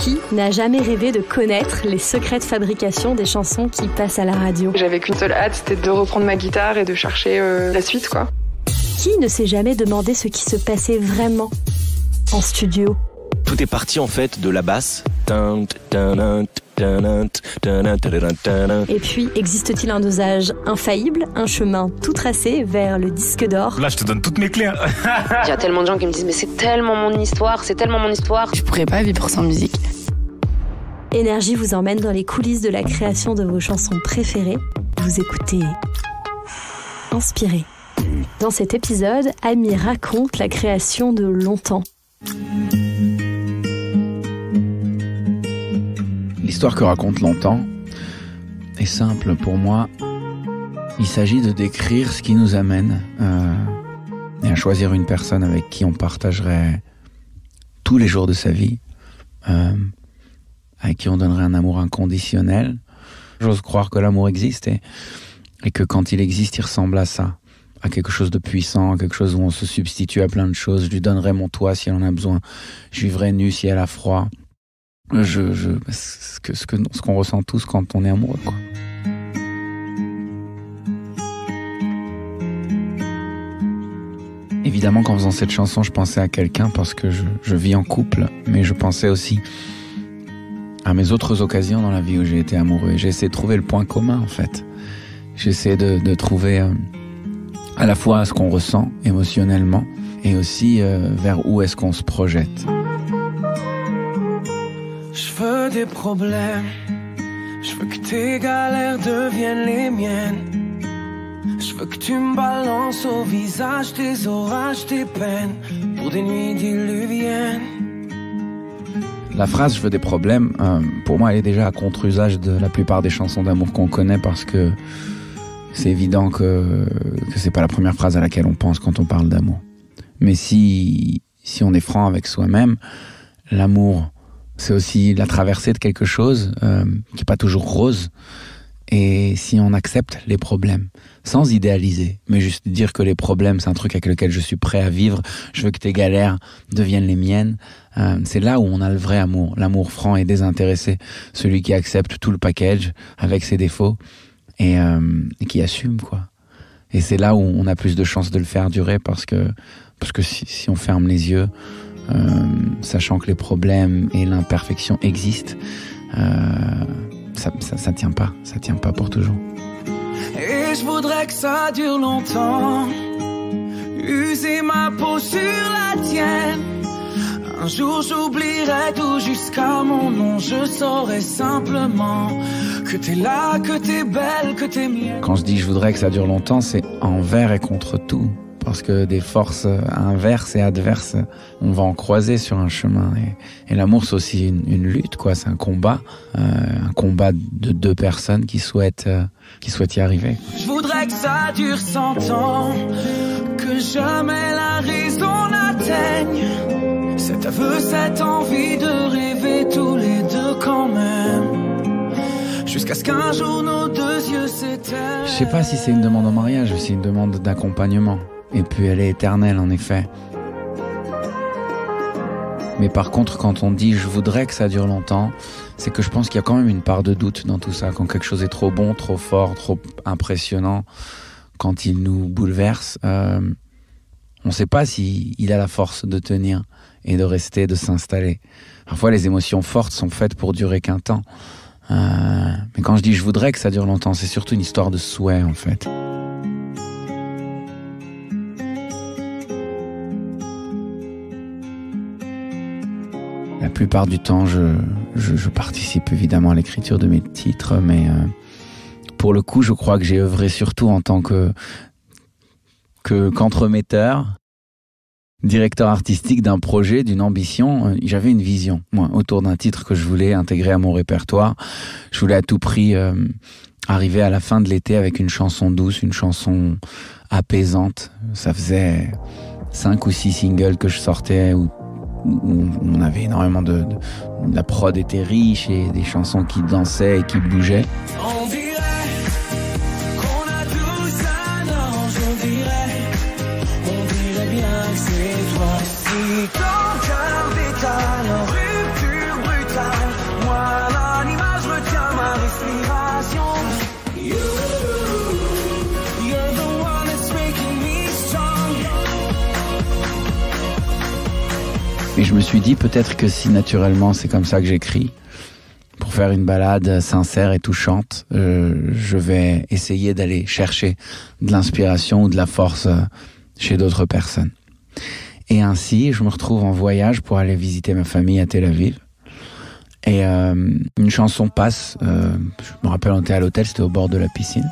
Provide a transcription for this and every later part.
Qui n'a jamais rêvé de connaître les secrets de fabrication des chansons qui passent à la radio ? J'avais qu'une seule hâte, c'était de reprendre ma guitare et de chercher la suite, quoi. Qui ne s'est jamais demandé ce qui se passait vraiment en studio ? Tout est parti en fait de la basse. Et puis, existe-t-il un dosage infaillible, un chemin tout tracé vers le disque d'or ? Là, je te donne toutes mes clés. Il y a tellement de gens qui me disent « mais c'est tellement mon histoire, c'est tellement mon histoire ». Je pourrais pas vivre sans musique. Énergie vous emmène dans les coulisses de la création de vos chansons préférées. Vous écoutez Inspiré. Dans cet épisode, Amy raconte la création de Longtemps. L'histoire que raconte Longtemps est simple pour moi. Il s'agit de décrire ce qui nous amène et à choisir une personne avec qui on partagerait tous les jours de sa vie, avec qui on donnerait un amour inconditionnel. J'ose croire que l'amour existe et que quand il existe, il ressemble à ça, à quelque chose de puissant, à quelque chose où on se substitue à plein de choses. Je lui donnerais mon toit si elle en a besoin. Je vivrais nu si elle a froid. Ce qu'on ressent tous quand on est amoureux, quoi. Évidemment qu'en faisant cette chanson, je pensais à quelqu'un parce que je vis en couple, mais je pensais aussi à mes autres occasions dans la vie où j'ai été amoureux. Et j'ai essayé de trouver le point commun, en fait. J'ai essayé de trouver à la fois ce qu'on ressent émotionnellement et aussi vers où est-ce qu'on se projette. Je veux des problèmes, je veux que tes galères deviennent les miennes. Je veux que tu me balances au visage tes orages, tes peines, pour des nuits diluviennes. La phrase « je veux des problèmes », pour moi elle est déjà à contre-usage de la plupart des chansons d'amour qu'on connaît, parce que c'est évident que c'est pas la première phrase à laquelle on pense quand on parle d'amour. Mais si on est franc avec soi-même, l'amour, c'est aussi la traversée de quelque chose qui n'est pas toujours rose. Et si on accepte les problèmes, sans idéaliser, mais juste dire que les problèmes, c'est un truc avec lequel je suis prêt à vivre, je veux que tes galères deviennent les miennes, c'est là où on a le vrai amour, l'amour franc et désintéressé, celui qui accepte tout le package avec ses défauts et qui assume, quoi. Et c'est là où on a plus de chances de le faire durer, parce que si on ferme les yeux, sachant que les problèmes et l'imperfection existent, ça tient pas pour toujours. Et je voudrais que ça dure longtemps, user ma peau sur la tienne. Un jour j'oublierai tout jusqu'à mon nom, je saurai simplement que t'es là, que t'es belle, que t'es mienne. Quand je dis je voudrais que ça dure longtemps, c'est envers et contre tout. Parce que des forces inverses et adverses, on va en croiser sur un chemin. Et l'amour, c'est aussi une lutte, quoi. C'est un combat de deux personnes qui souhaitent y arriver. Je voudrais que ça dure 100 ans, que jamais la raison n'atteigne cet aveu, cette envie de rêver tous les deux quand même, jusqu'à ce qu'un jour nos deux yeux s'éteignent. Je sais pas si c'est une demande en mariage ou si c'est une demande d'accompagnement. Et puis elle est éternelle, en effet. Mais par contre, quand on dit « je voudrais que ça dure longtemps », c'est que je pense qu'il y a quand même une part de doute dans tout ça. Quand quelque chose est trop bon, trop fort, trop impressionnant, quand il nous bouleverse, on ne sait pas s'il a la force de tenir et de rester, de s'installer. Parfois, les émotions fortes sont faites pour durer qu'un temps. Mais quand je dis « je voudrais que ça dure longtemps », c'est surtout une histoire de souhait, en fait. La plupart du temps, je participe évidemment à l'écriture de mes titres, mais pour le coup, je crois que j'ai œuvré surtout en tant qu'entremetteur, directeur artistique d'un projet, d'une ambition. J'avais une vision, moi, autour d'un titre que je voulais intégrer à mon répertoire. Je voulais à tout prix arriver à la fin de l'été avec une chanson douce, une chanson apaisante. Ça faisait 5 ou 6 singles que je sortais, où on avait énormément la prod était riche et des chansons qui dansaient et qui bougeaient. On dirait qu'on a tous un ange, on dirait bien que c'est toi. Si ton cœur détale en rupture brutale, suis dit peut-être que si naturellement c'est comme ça que j'écris, pour faire une balade sincère et touchante, je vais essayer d'aller chercher de l'inspiration ou de la force chez d'autres personnes. Et ainsi, je me retrouve en voyage pour aller visiter ma famille à Tel Aviv. Et une chanson passe, je me rappelle on était à l'hôtel, c'était au bord de la piscine.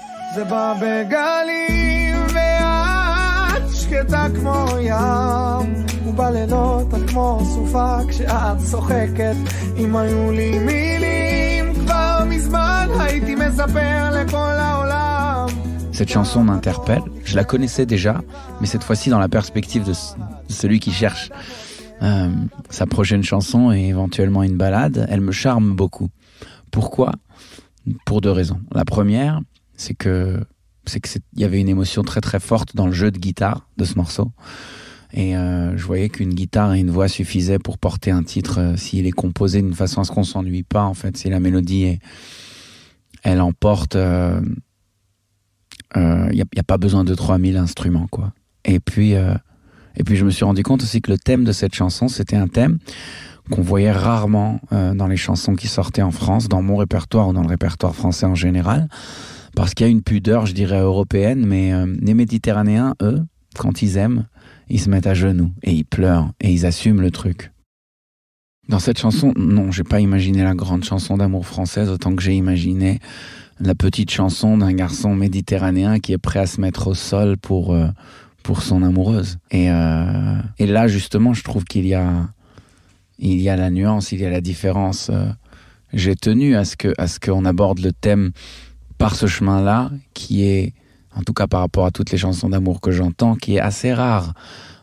Cette chanson m'interpelle, je la connaissais déjà, mais cette fois-ci dans la perspective de celui qui cherche sa prochaine chanson et éventuellement une balade, elle me charme beaucoup. Pourquoi ? Pour deux raisons. La première, c'est que il y avait une émotion très très forte dans le jeu de guitare de ce morceau. Et je voyais qu'une guitare et une voix suffisaient pour porter un titre s'il est composé d'une façon à ce qu'on s'ennuie pas, en fait. Si la mélodie, elle emporte... y a pas besoin de 3000 instruments, quoi. Et puis je me suis rendu compte aussi que le thème de cette chanson, c'était un thème qu'on voyait rarement dans les chansons qui sortaient en France, dans mon répertoire ou dans le répertoire français en général, parce qu'il y a une pudeur, je dirais, européenne, mais les Méditerranéens, eux, quand ils aiment, ils se mettent à genoux et ils pleurent et ils assument le truc. Dans cette chanson, non, j'ai pas imaginé la grande chanson d'amour française autant que j'ai imaginé la petite chanson d'un garçon méditerranéen qui est prêt à se mettre au sol pour son amoureuse. Et là, justement, je trouve qu'il y a la nuance, il y a la différence. J'ai tenu à ce qu'on aborde le thème par ce chemin-là, qui est, en tout cas par rapport à toutes les chansons d'amour que j'entends, qui est assez rare,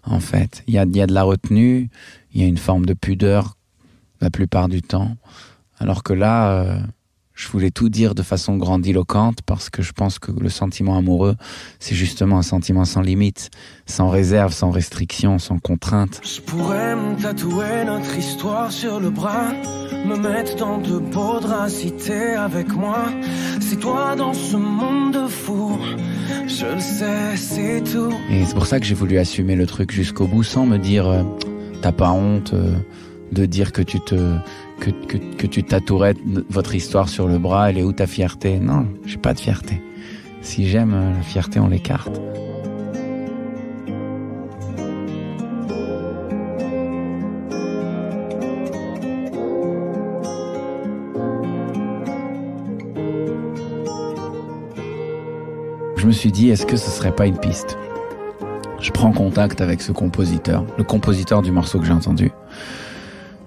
en fait. Il y a de la retenue, il y a une forme de pudeur la plupart du temps, alors que là... je voulais tout dire de façon grandiloquente parce que je pense que le sentiment amoureux, c'est justement un sentiment sans limite, sans réserve, sans restriction, sans contrainte. Je pourrais me tatouer notre histoire sur le bras, me mettre dans de beaux draps, si t'es avec moi. C'est toi dans ce monde de fou, je le sais, c'est tout. Et c'est pour ça que j'ai voulu assumer le truc jusqu'au bout sans me dire t'as pas honte de dire que tu tatouerais votre histoire sur le bras, elle est où ta fierté ? Non, j'ai pas de fierté. Si j'aime la fierté, on l'écarte. Je me suis dit, est-ce que ce serait pas une piste ? Je prends contact avec ce compositeur, le compositeur du morceau que j'ai entendu.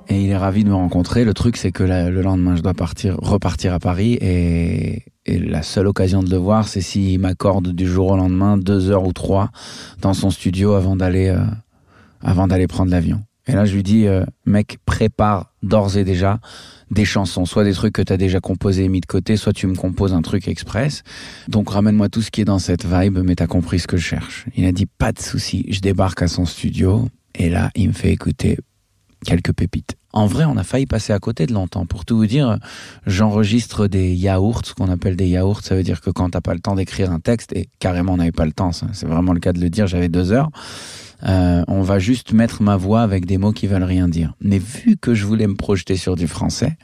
Et il est ravi de me rencontrer. Le truc, c'est que le lendemain, je dois repartir à Paris et la seule occasion de le voir, c'est s'il m'accorde du jour au lendemain 2 heures ou 3 dans son studio avant d'aller prendre l'avion. Et là, je lui dis, mec, prépare d'ores et déjà des chansons, soit des trucs que t'as déjà composés et mis de côté, soit tu me composes un truc express. Donc ramène-moi tout ce qui est dans cette vibe, mais t'as compris ce que je cherche. Il a dit, pas de souci. Je débarque à son studio et là, il me fait écouter quelques pépites. En vrai, on a failli passer à côté de longtemps. Pour tout vous dire, j'enregistre des yaourts, ce qu'on appelle des yaourts. Ça veut dire que quand t'as pas le temps d'écrire un texte, et carrément on n'avait pas le temps, c'est vraiment le cas de le dire, j'avais 2 heures, on va juste mettre ma voix avec des mots qui veulent rien dire. Mais vu que je voulais me projeter sur du français,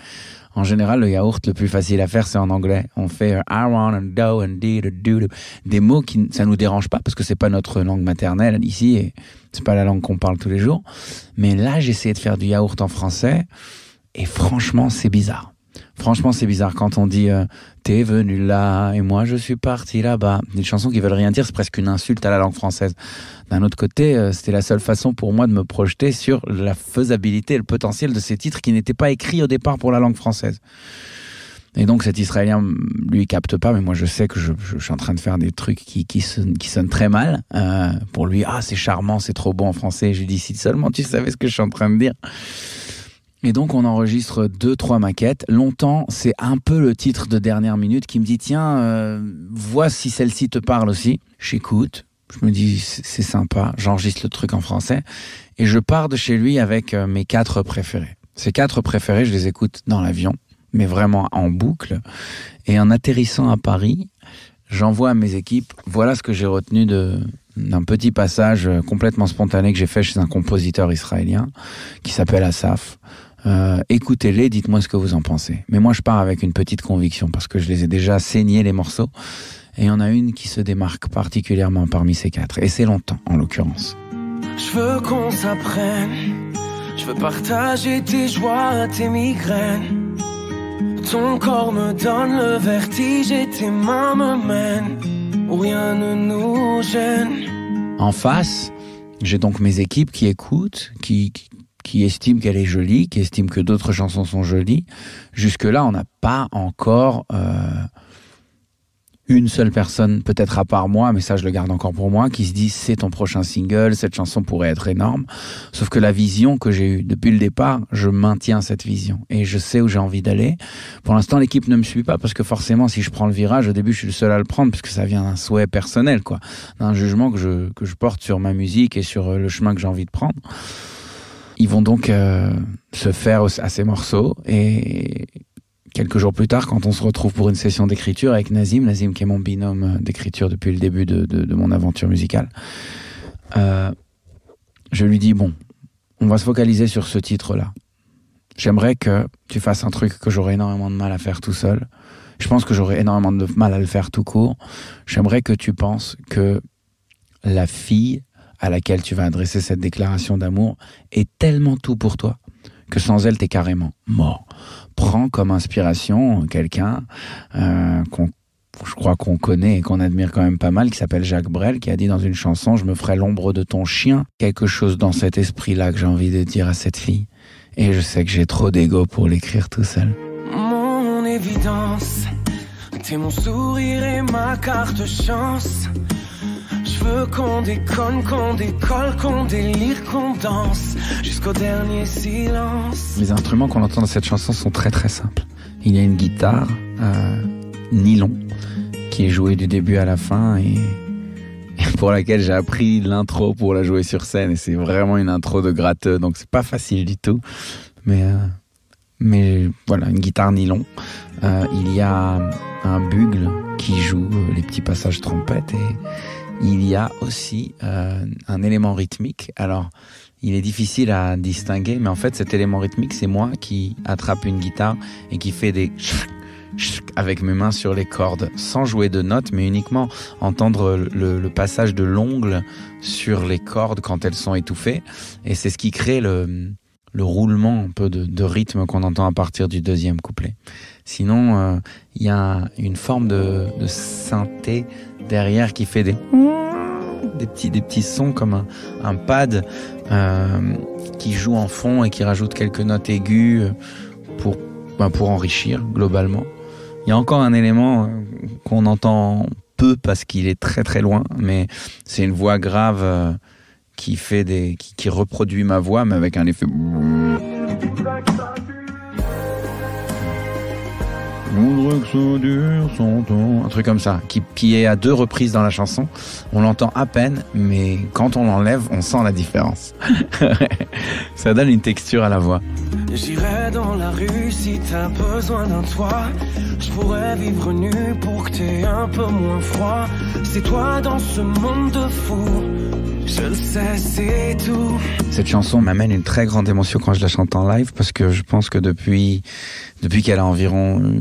en général, le yaourt le plus facile à faire, c'est en anglais. On fait I want to do and do, des mots qui ça nous dérange pas parce que c'est pas notre langue maternelle ici et c'est pas la langue qu'on parle tous les jours. Mais là, j'ai essayé de faire du yaourt en français et franchement, c'est bizarre. Franchement, c'est bizarre quand on dit t'es venu là et moi je suis parti là-bas. Des chansons qui veulent rien dire, c'est presque une insulte à la langue française. D'un autre côté, c'était la seule façon pour moi de me projeter sur la faisabilité et le potentiel de ces titres qui n'étaient pas écrits au départ pour la langue française. Et donc cet Israélien, lui, il capte pas, mais moi je sais que je suis en train de faire des trucs qui sonnent très mal. Pour lui, c'est charmant, c'est trop beau en français. Je lui dis, si seulement tu savais ce que je suis en train de dire. Et donc on enregistre 2-3 maquettes. Longtemps, c'est un peu le titre de dernière minute qui me dit tiens, vois si celle-ci te parle aussi. J'écoute, je me dis c'est sympa, j'enregistre le truc en français et je pars de chez lui avec mes 4 préférés. Ces 4 préférés, je les écoute dans l'avion, mais vraiment en boucle. Et en atterrissant à Paris, j'envoie à mes équipes, voilà ce que j'ai retenu de d'un petit passage complètement spontané que j'ai fait chez un compositeur israélien qui s'appelle Asaf. Écoutez-les, dites-moi ce que vous en pensez. Mais moi, je pars avec une petite conviction parce que je les ai déjà saignés, les morceaux. Et il y en a une qui se démarque particulièrement parmi ces 4. Et c'est longtemps, en l'occurrence. Je veux qu'on s'apprenne. Je veux partager tes joies, tes migraines. Ton corps me donne le vertige et tes mains me mènent où rien ne nous gêne. En face, j'ai donc mes équipes qui écoutent, qui estiment qu'elle est jolie, qui estiment que d'autres chansons sont jolies. Jusque-là, on n'a pas encore une seule personne, peut-être à part moi, mais ça je le garde encore pour moi, qui se dit c'est ton prochain single, cette chanson pourrait être énorme. Sauf que la vision que j'ai eue depuis le départ, je maintiens cette vision et je sais où j'ai envie d'aller. Pour l'instant, l'équipe ne me suit pas parce que forcément, si je prends le virage, au début, je suis le seul à le prendre parce que ça vient d'un souhait personnel, quoi, d'un jugement que je porte sur ma musique et sur le chemin que j'ai envie de prendre. Ils vont donc se faire à ces morceaux et quelques jours plus tard, quand on se retrouve pour une session d'écriture avec Nazim qui est mon binôme d'écriture depuis le début de mon aventure musicale, je lui dis, bon, on va se focaliser sur ce titre-là. J'aimerais que tu fasses un truc que j'aurais énormément de mal à faire tout seul. Je pense que j'aurais énormément de mal à le faire tout court. J'aimerais que tu penses que la fille à laquelle tu vas adresser cette déclaration d'amour est tellement tout pour toi que sans elle, t'es carrément mort. Prends comme inspiration quelqu'un je crois qu'on connaît et qu'on admire quand même pas mal, qui s'appelle Jacques Brel, qui a dit dans une chanson « Je me ferai l'ombre de ton chien ». Quelque chose dans cet esprit-là que j'ai envie de dire à cette fille. Et je sais que j'ai trop d'ego pour l'écrire tout seul. Mon évidence, t'es mon sourire et ma carte chance. Je veux qu'on déconne, qu'on décolle, qu'on délire, qu'on danse jusqu'au dernier silence. Les instruments qu'on entend dans cette chanson sont très très simples. Il y a une guitare nylon qui est jouée du début à la fin et pour laquelle j'ai appris l'intro pour la jouer sur scène, et c'est vraiment une intro de gratteux, donc c'est pas facile du tout. Mais voilà, une guitare nylon. Il y a un bugle qui joue les petits passages trompette et il y a aussi un élément rythmique. Alors, il est difficile à distinguer, mais en fait, cet élément rythmique, c'est moi qui attrape une guitare et qui fait des avec mes mains sur les cordes, sans jouer de notes, mais uniquement entendre le passage de l'ongle sur les cordes quand elles sont étouffées. Et c'est ce qui crée le roulement un peu de rythme qu'on entend à partir du deuxième couplet. Sinon, il y a une forme de synthé derrière qui fait des petits sons comme un pad qui joue en fond et qui rajoute quelques notes aiguës pour enrichir globalement. Il y a encore un élément qu'on entend peu parce qu'il est très très loin, mais c'est une voix grave qui reproduit ma voix mais avec un effet un truc comme ça qui est à 2 reprises dans la chanson. On l'entend à peine, mais quand on l'enlève, on sent la différence. Ça donne une texture à la voix. J'irai dans la rue si t'as besoin d'un toit. Je pourrais vivre nu pour que t'aies un peu moins froid. C'est toi dans ce monde de fous. Je le sais, c'est tout. Cette chanson m'amène une très grande émotion quand je la chante en live, parce que je pense que depuis qu'elle a environ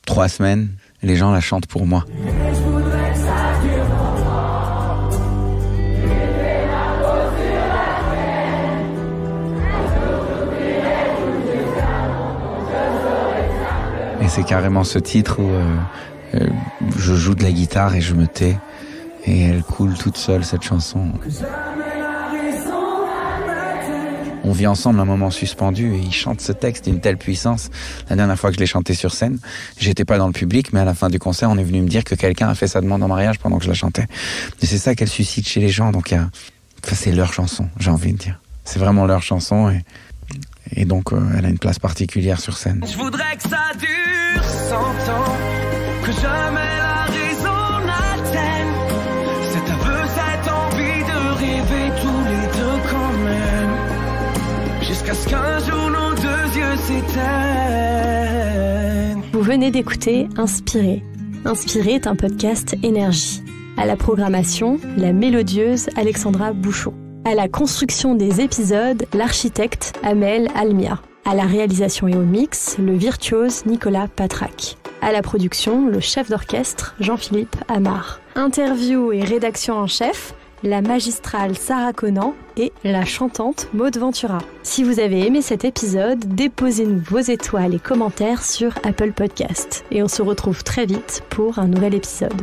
3 semaines, les gens la chantent pour moi. Et c'est carrément ce titre où je joue de la guitare et je me tais. Et elle coule toute seule, cette chanson. On vit ensemble un moment suspendu et il chante ce texte d'une telle puissance. La dernière fois que je l'ai chanté sur scène, j'étais pas dans le public, mais à la fin du concert, on est venu me dire que quelqu'un a fait sa demande en mariage pendant que je la chantais. Et c'est ça qu'elle suscite chez les gens. Donc c'est leur chanson, j'ai envie de dire. C'est vraiment leur chanson et donc elle a une place particulière sur scène. Je voudrais que ça dure 100 ans, que jamais la raison n'atteigne cet aveu, cette envie de rêver tous les deux quand même, jusqu'à ce qu'un jour nos 2 yeux s'éteignent. Vous venez d'écouter Inspiré. Inspiré est un podcast Énergie. À la programmation, la mélodieuse Alexandra Bouchon. À la construction des épisodes, l'architecte Amel Almia. À la réalisation et au mix, le virtuose Nicolas Patrac. À la production, le chef d'orchestre Jean-Philippe Amar. Interview et rédaction en chef, la magistrale Sarah Conan et la chantante Maud Ventura. Si vous avez aimé cet épisode, déposez-nous vos étoiles et commentaires sur Apple Podcast. Et on se retrouve très vite pour un nouvel épisode.